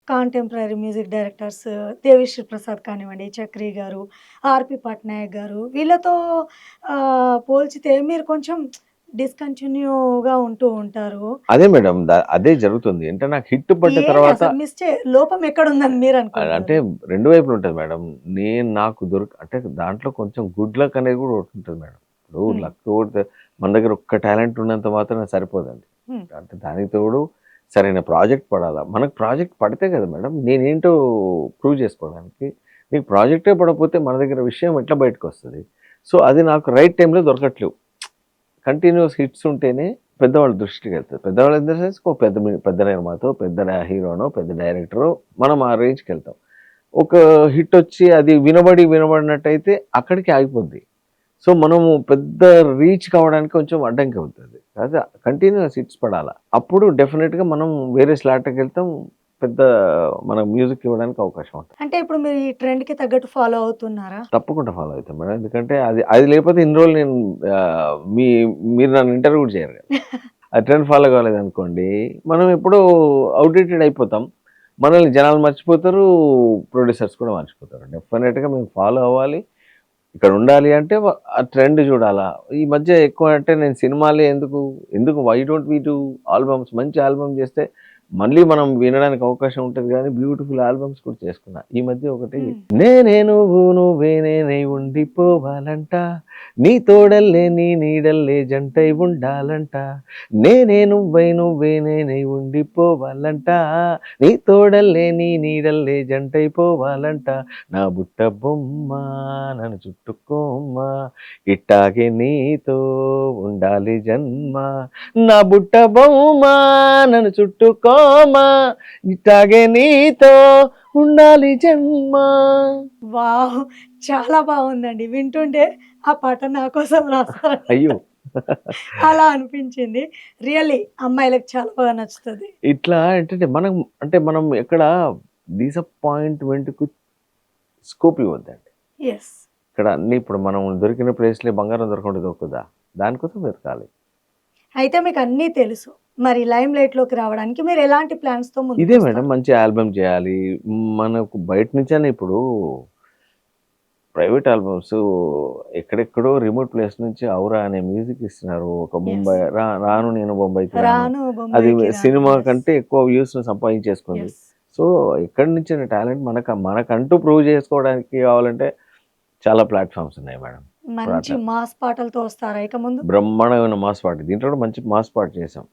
Contemporary music directors 'Devi Sri Prasad' కానివ్వండి, 'చక్రి' గారు, 'ఆర్‌పి పట్నాయక్' గారు వీళ్ళతో పోల్చితే మీరు కొంచెం డిస్కంటిన్యూగా ఉంటూ ఉంటారు. అదే మేడం. అదే జరుగుతుంది. అంటే నాకు హిట్ పడ్డ ఏంటి తర్వాత అసలు లోపం ఎక్కడుందని అంటే మీరనుకుంటారు? 2 వైపులు ఉంటది మేడం. నాకు అంటే దాంట్లో కొంచెం గుడ్ లక్ అనేది కూడా ఒకటుంటది మేడం. ఇప్పుడు హ్మ్. లక్ కూడా మన దగ్గర ఒక్క టాలెంట్ ఉన్నంత మాత్రాన సరిపోదండి. హ్మ్. అంటే దానికి తోడు సరైన ప్రాజెక్ట్ పడాలా. మనకు ప్రాజెక్ట్ పడితే కదా మేడం నేనేంటో ప్రూవ్ చేసుకోవడానికి. నీకు ప్రాజెక్టే పడకపోతే మన దగ్గర విషయం ఎట్లా బయటకొస్తది? సో, అది నాకు రైట్ టైమ్‌లో దొరకట్లేవు. కంటిన్యూయస్ హిట్స్ ఉంటేనే పెద్దవాళ్ళ దృష్టికెళ్తది. పెద్దవాళ్ళు ఇన్ ద సెన్స్ ఒక పెద్ద నిర్మాతో, పెద్ద హీరోనో, పెద్ద డైరెక్టరో మనం ఆ రేంజ్‌కెళ్తాం. ఒక హిట్ వచ్చి అది వినబడినట్టయితే అక్కడికి ఆగిపోద్ది. సో, మనము పెద్ద రీచ్ కావడానికి కొంచెం అడ్డంకి అవుతది. అదే కంటిన్యూయస్ హిట్స్ పడాల. అప్పుడు డెఫినిట్‌గా మనం వేరే స్లాట్‌కెళ్తాం. పెద్ద మన మ్యూజిక్ ఇవ్వడానికి అవకాశం ఉంటది. అంటే ఇప్పుడు మీరు ఈ ట్రెండ్‌కి తగ్గట్టు ఫాలో అవుతున్నారా? తప్పకుండా ఫాలో అయితాం మేడం. ఎందుకంటే అది లేకపోతే ఇన్ని రోజులు నేను ఆహ్, మీ మీరు నన్ను ఇంటర్వ్యూ కూడా చేయరు కదా! ఆ ట్రెండ్ ఫాలో కాలేదనుకోండి, మనం ఎప్పుడో ఔట్‌డేటెడ్ అయిపోతాం. మనల్ని జనాలు మర్చిపోతారు. ప్రొడ్యూసర్స్ కూడా మర్చిపోతారు. డెఫినిట్‌గా మేము ఫాలో అవ్వాలి. ఇక్కడ ఉండాలి అంటే ఆ ట్రెండ్ చూడాలా. ఈ మధ్య ఎక్కువ అంటే నేను సినిమాలే why don't we do albums మంచి ఆల్బమ్ చేస్తే మళ్ళీ మనం వినడానికి అవకాశం ఉంటది గానీ, బ్యూటిఫుల్ ఆల్బమ్స్ కూడా చేసుకున్నా. ఈ మధ్య ఒకటి హ్మ్. నేనే నువ్వు నువ్వే నేనై ఉండిపోవాలంట, నీ తోడల్లే నీ నీడల్లే జంటై ఉండాలంట, నేనే నువ్వే నేనై ఉండిపోవాలంట, నీ తోడల్లే నీ నీడల్లే జంటై పోవాలంట, నా బుట్ట బొమ్మ నన్ను చుట్టుకోమ్మ, ఇట్టాగే నీతో ఉండాలి జన్మ, నా బుట్ట బొమ్మ నన్ను చుట్టుకోమా, ఇట్టాగే నీతో ఉండాలి జన్మ. వావ్! చాలా బావుందండి. వింటుంటే ఆ పాట నా కోసం అయ్యో! రాసారన్నట్టు అలా అనిపించింది. రియల్లీ అమ్మాయిలకి చాలా బాగా నచ్చుతది. ఇట్లా ఏంటంటే మనం ఎక్కడ డిసప్పాయింట్‌మెంట్‌కు స్కోప్ ఇవ్వద్దండి. యెస్. ఇక్కడ అన్నీ ఇప్పుడు మనం దొరికిన ప్లేస్‌లే బంగారం దొరకకుండా దొరుకుతదా? దానికోసం వెతకాలి. అయితే మీకన్నీ తెలుసు. మరి లైమ్ లైట్‌లోకి రావడానికి మీరు ఎలాంటి ప్లాన్స్‌తో ఇదే మేడం ముందుకొస్తారు? మంచి ఆల్బమ్ చేయాలి. మనకు బయట నుంచైనా ఇప్పుడు ప్రైవేట్ ఆల్బమ్స్ ఎక్కడెక్కడో రిమోట్ ప్లేస్ నుంచి 'ఔరా' అనే మ్యూజిక్ ఇస్తున్నారు. ఒక యెస్. బొంబాయి రాను నేను బొంబాయికి రాను. రాను అది బొంబాయికి రాను. Cinema yes. కంటే ఎక్కువ వ్యూస్‌ని సంపాదించేసుకుంది. యెస్. సో, ఎక్కడి నుంచైనా టాలెంట్ మనకంటూ ప్రూవ్ చేసుకోవడానికి కావాలంటే చాలా ప్లాట్‌ఫార్మ్స్ ఉన్నాయి మేడం. ఇప్పుడు మంచి అట్లా మాస్ పాటలతో వస్తారా ఇక ముందు? బ్రహ్మాండమైన మాస్ పాట. దీంట్లో కూడా మంచి మాస్ పాట చేసాం.